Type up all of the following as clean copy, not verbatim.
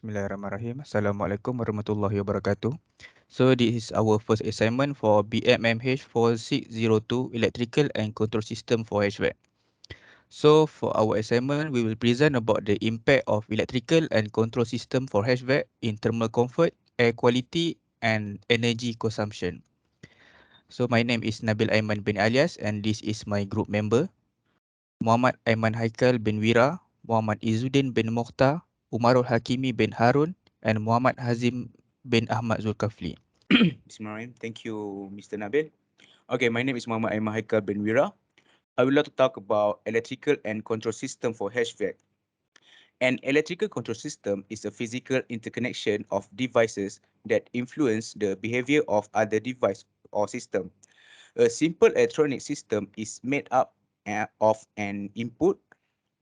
Bismillahirrahmanirrahim. Assalamualaikum warahmatullahi wabarakatuh. So this is our first assignment for Bmmh 4602 Electrical and Control System for HVAC. So for our assignment, we will present about the impact of electrical and control system for HVAC in thermal comfort, air quality, and energy consumption. So my name is Nabil Aiman bin Alias, and this is my group member. Muhammad Aiman HAIQAL bin Wira, Muhammad IZZUDDIN bin MOKHTAR, UMARUL HAKIMI bin HARUN, and Muhammad HAZIM bin AHMAD ZULKAFLI. Bismillahirrahmanirrahim. Thank you, Mr. Nabil. Okay, my name is Muhammad Aiman HAIQAL bin Wira. I would like to talk about electrical and control system for HVAC. An electrical control system is a physical interconnection of devices that influence the behavior of other device or system. A simple electronic system is made up of an input,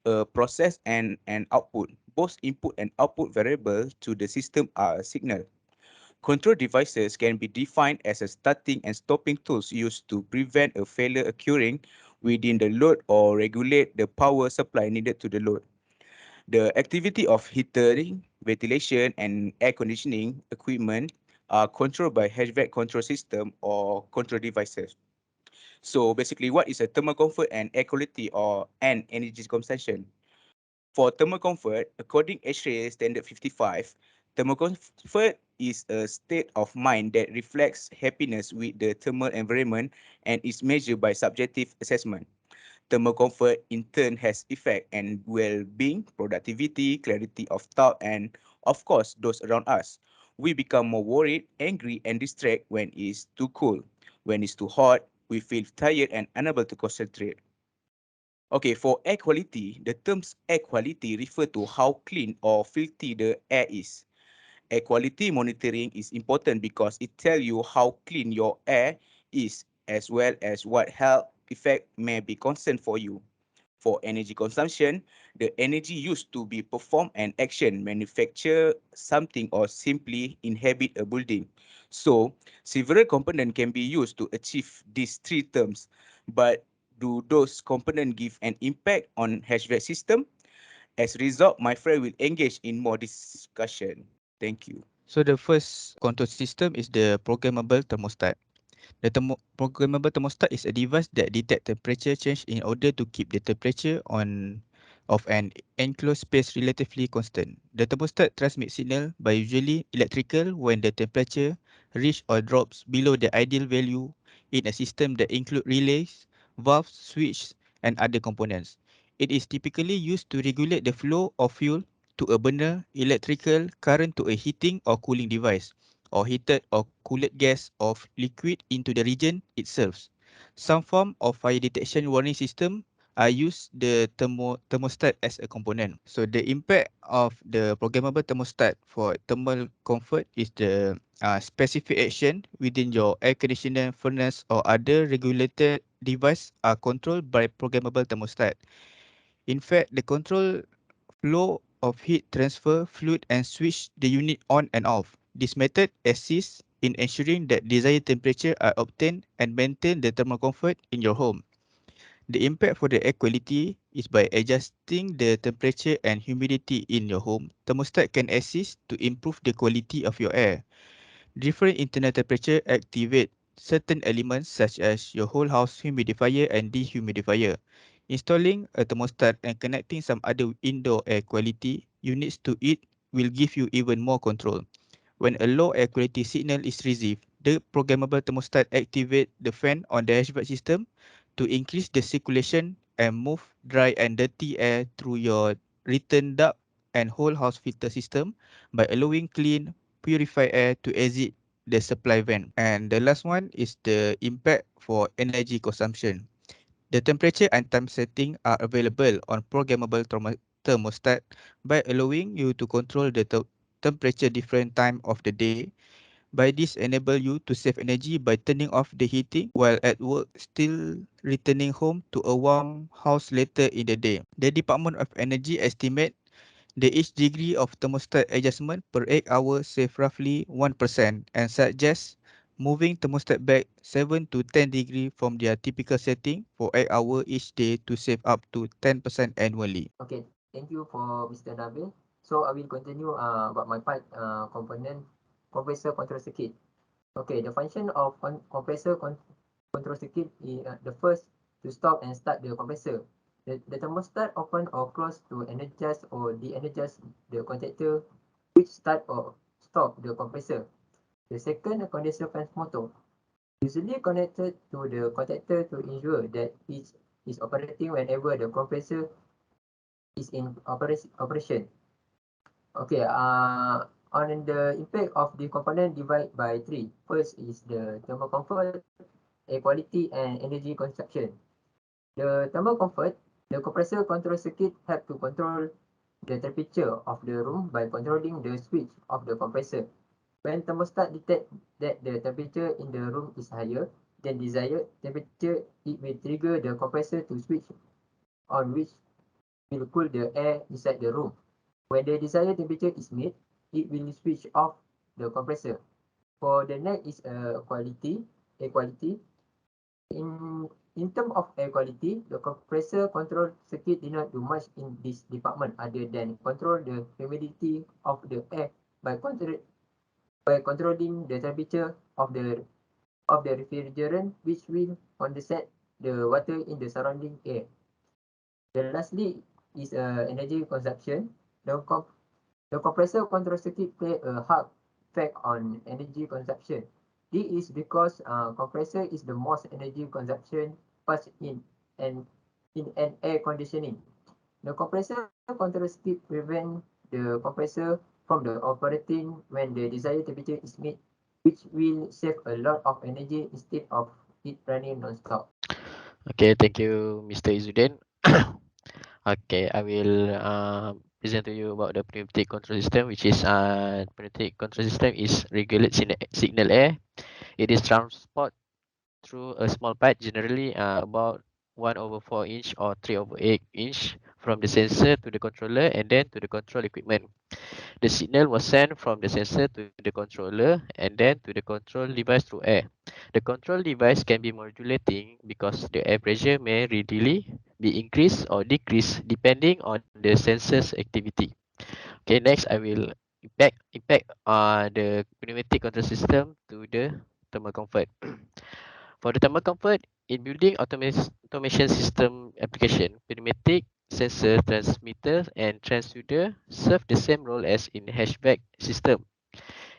a process, and an output. Both input and output variables to the system are a signal. Control devices can be defined as a starting and stopping tools used to prevent a failure occurring within the load or regulate the power supply needed to the load. The activity of heating, ventilation, and air conditioning equipment are controlled by HVAC control system or control devices. So basically, what is a thermal comfort and air quality or and energy consumption? For thermal comfort, according ASHRAE Standard 55, thermal comfort is a state of mind that reflects happiness with the thermal environment and is measured by subjective assessment. Thermal comfort in turn has effect and well-being, productivity, clarity of thought, and of course, those around us. We become more worried, angry, and distracted when it's too cool. When it's too hot, we feel tired and unable to concentrate. Okay, for air quality, the terms air quality refer to how clean or filthy the air is. Air quality monitoring is important because it tells you how clean your air is as well as what health effect may be concerned for you. For energy consumption, the energy used to be performed an action, manufacture something, or simply inhabit a building. So, several components can be used to achieve these three terms. But do those components give an impact on HVAC system? As a result, my friend will engage in more discussion. Thank you. So the first control system is the programmable thermostat. The programmable thermostat is a device that detects temperature change in order to keep the temperature on of an enclosed space relatively constant. The thermostat transmits signal by usually electrical when the temperature reaches or drops below the ideal value in a system that includes relays, valves, switches, and other components. It is typically used to regulate the flow of fuel to a burner, electrical current to a heating or cooling device, or heated or cooled gas of liquid into the region it serves. Some form of fire detection warning system are used the thermostat as a component. So the impact of the programmable thermostat for thermal comfort is the specific action within your air conditioner, furnace, or other regulated device are controlled by programmable thermostat. In fact, the control flow of heat transfer fluid and switch the unit on and off. This method assists in ensuring that desired temperature are obtained and maintain the thermal comfort in your home. The impact for the air quality is by adjusting the temperature and humidity in your home. Thermostat can assist to improve the quality of your air. Different internal temperature activate certain elements such as your whole house humidifier and dehumidifier. Installing a thermostat and connecting some other indoor air quality units to it will give you even more control. When a low air quality signal is received, the programmable thermostat activates the fan on the HVAC system to increase the circulation and move dry and dirty air through your return duct and whole house filter system by allowing clean, purified air to exit the supply vent. And the last one is the impact for energy consumption. The temperature and time setting are available on programmable thermostat by allowing you to control the temperature different time of the day. By this enable you to save energy by turning off the heating while at work, still returning home to a warm house later in the day. The Department of Energy estimate the each degree of thermostat adjustment per 8 hours save roughly 1% and suggests moving thermostat back 7 to 10 degree from their typical setting for 8 hours each day to save up to 10% annually. Okay, thank you for Mr. Nabil. So I will continue about my part component compressor control circuit. Okay, the function of compressor control circuit is the first to stop and start the compressor. The thermostat open or close to energize or de-energize the contactor which start or stop the compressor. The second, the condenser fan motor, usually connected to the contactor to ensure that it is operating whenever the compressor is in operation. Okay, on the impact of the component divide by three. First is the thermal comfort, air quality, and energy consumption. The thermal comfort, the compressor control circuit help to control the temperature of the room by controlling the switch of the compressor. When thermostat detect that the temperature in the room is higher than desired temperature, it will trigger the compressor to switch on, which will cool the air inside the room. When the desired temperature is met, it will switch off the compressor. For the next is air quality. In terms of air quality, the compressor control circuit did not do much in this department other than control the humidity of the air by controlling the temperature of the refrigerant, which will condensate the water in the surrounding air. The lastly is energy consumption. The The compressor control circuit play a hard effect on energy consumption. This is because compressor is the most energy consumption part in an air conditioning. The compressor control circuit prevent the compressor from the operating when the desired temperature is met, which will save a lot of energy instead of it running non-stop. Okay, thank you, Mr. Izzuddin. Okay, I will present to you about the pneumatic control system, which is pneumatic control system is regulate signal air. It is transport through a small pipe, generally about 1/4 inch or 3/8 inch from the sensor to the controller and then to the control equipment. The signal was sent from the sensor to the controller and then to the control device through air. The control device can be modulating because the air pressure may readily be increased or decreased depending on the sensor's activity. Okay, next I will impact the pneumatic control system to the thermal comfort. For the thermal comfort, in building automation system application, pneumatic sensor, transmitter, and transducer serve the same role as in HVAC system.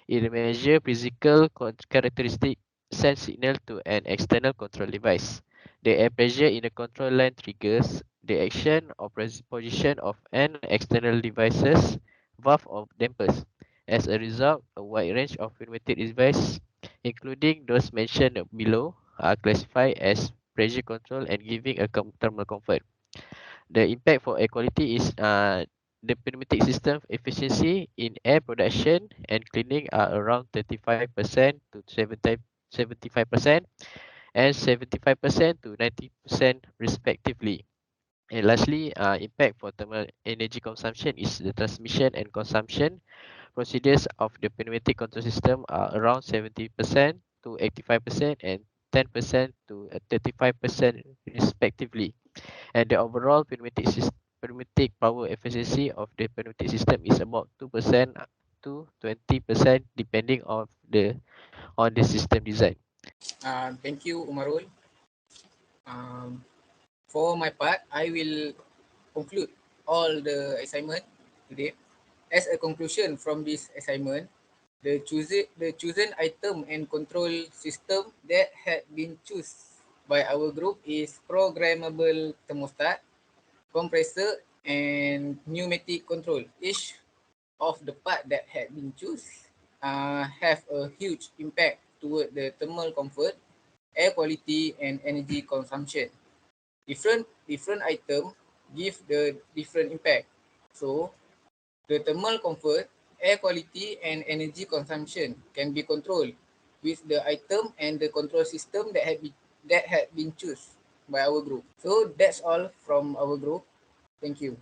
It measures physical characteristic, send signal to an external control device. The air pressure in the control line triggers the action or position of an external device's valve or dampers. As a result, a wide range of pneumatic devices, including those mentioned below, are classified as pressure control and giving a thermal comfort. The impact for air quality is the pneumatic system efficiency in air production and cleaning are around 35% to 75% and 75% to 90% respectively. And lastly, impact for thermal energy consumption is the transmission and consumption procedures of the pneumatic control system are around 70% to 85% and 10% to 35% respectively. And the overall pneumatic power efficiency of the pneumatic system is about 2% to 20% depending on the system design. Thank you, Umarul. Um, for my part, I will conclude all the assignment today. As a conclusion from this assignment, the chosen item and control system that had been chosen by our group is programmable thermostat, compressor, and pneumatic control. Each of the part that had been chosen have a huge impact toward the thermal comfort, air quality, and energy consumption. Different item give the different impact. So the thermal comfort, air quality, and energy consumption can be controlled with the item and the control system that had been chosen by our group. So that's all from our group. Thank you.